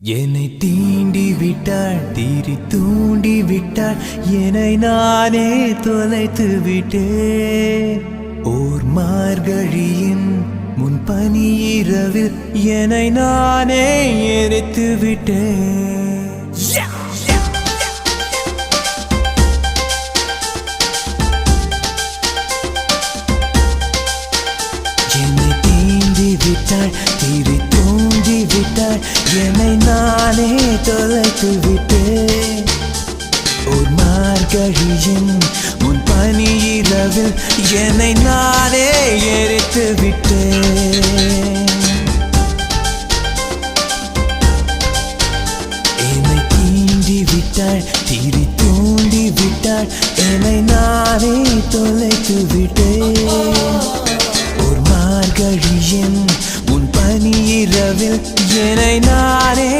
என்னை தீண்டி விட்டாள், தீரி தூண்டி விட்டாள், என்னை நானே தொலைத்து விட்டேன். ஓர் மார்கழியின் முன்பனி இரவில் என்னை நானே எரித்து விட்டேன். என்னை தீண்டி விட்டாள், தீரி தூண்டி விட்டாள், என்னை நானே தொலைத்து விட்டேன். ஓர் மார்கழியின் முன்பனி இரவில் என்னை நானே எரித்து விட்டேன். என்னை தீண்டி விட்டாள், தீரி தூண்டி விட்டாள், என்னை நானே தொலைத்து விட்டேன். ஓர் மார்கழியின் முன்பனி இரவில் என்னை நானே